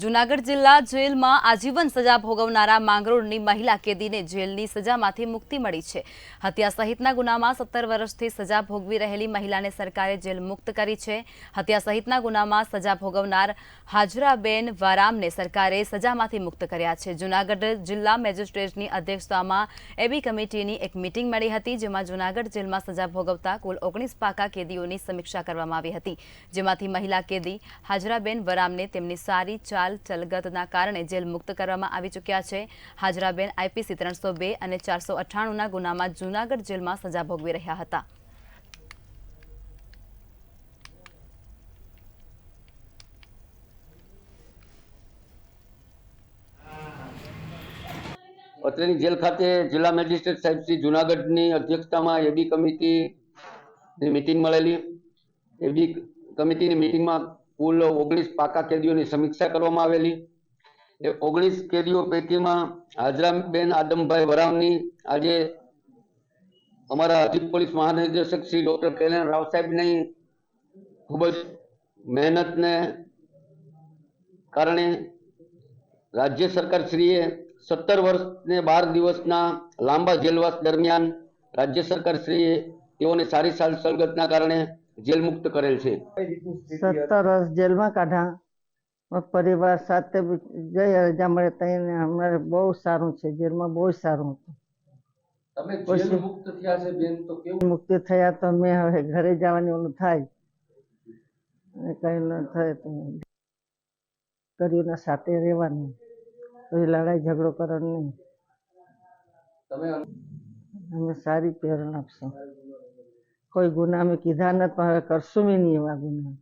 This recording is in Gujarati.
જૂનાગઢ જિલ્લા જેલમાં આજીવન સજા ભોગવનારા માંગરોળની મહિલા કેદીને જેલની સજામાંથી મુક્તિ મળી છે। હત્યા સહિતના ગુનામાં 17 વર્ષથી સજા ભોગવી રહેલી મહિલાને સરકારે જેલ મુક્ત કરી છે। હત્યા સહિતના ગુનામાં સજા ભોગવનાર હાજરાબેન વારામને સરકારે સજામાંથી મુક્ત કર્યા છે। જૂનાગઢ જિલ્લા મેજિસ્ટ્રેટની અધ્યક્ષતામાં એબી કમિટીની એક મીટિંગ મળી હતી, જેમાં જૂનાગઢ જેલમાં સજા ભોગવતા કુલ 19 પાકા કેદીઓની સમીક્ષા કરવામાં આવી હતી, જેમાંથી મહિલા કેદી હાજરાબેન વરામને તેમની સારી ચલગતના કારણે જેલ મુક્ત કરવામાં આવી ચૂક્યા છે। હાજરાબેન આઈપીસી 302 અને 498ના ગુનામાં જૂનાગઢ જેલમાં સજા ભોગવી રહ્યા હતા। અત્રેની જેલ ખાતે જિલ્લા મેજિસ્ટ્રેટ સાહેબ શ્રી જૂનાગઢની અધ્યક્ષતામાં એબી કમિટીની મીટિંગ મળેલી। એબી કમિટીની મીટિંગમાં કુલ 19 પાકા કેદીઓની સમીક્ષા કરવામાં આવેલી। એ 19 કેદીઓ પૈકીમાં હાજરાબેન આદમભાઈ વરામની આજે અમારા અધિક પોલીસ મહાનિર્દેશક શ્રી ડોક્ટર કલ્યાણ રાવ સાહેબની ખૂબ જ મહેનતને કારણે રાજ્ય સરકાર શ્રીએ 17 વર્ષ ને 12 દિવસના લાંબા જેલવાસ દરમિયાન રાજ્ય સરકાર શ્રીએ તેઓને સારી સલગતના કારણે જેલ મુક્ત કરેલ છે। 17 વર્ષ જેલમાં કાઢા, પરિવાર સાથે જઈ રજા મળે તઈને અમારે બહુ સારું છે। જેલમાં બહુ સારું હતું। તમે જેલ મુક્ત થયા છે બેન, તો કેવું મુક્તિ થયા તો મેં હવે ઘરે જવાની ઓલું થાય, કઈ ન થાય તો કરીને સાથે રહેવાનું, કોઈ લડાઈ ઝઘડો કરવાનો નહીં। તમે અમે સારી પ્રેરણા આપશું। કોઈ ગુના અમે કીધા નથી, પણ હવે કરશું બી નહીં એવા ગુના।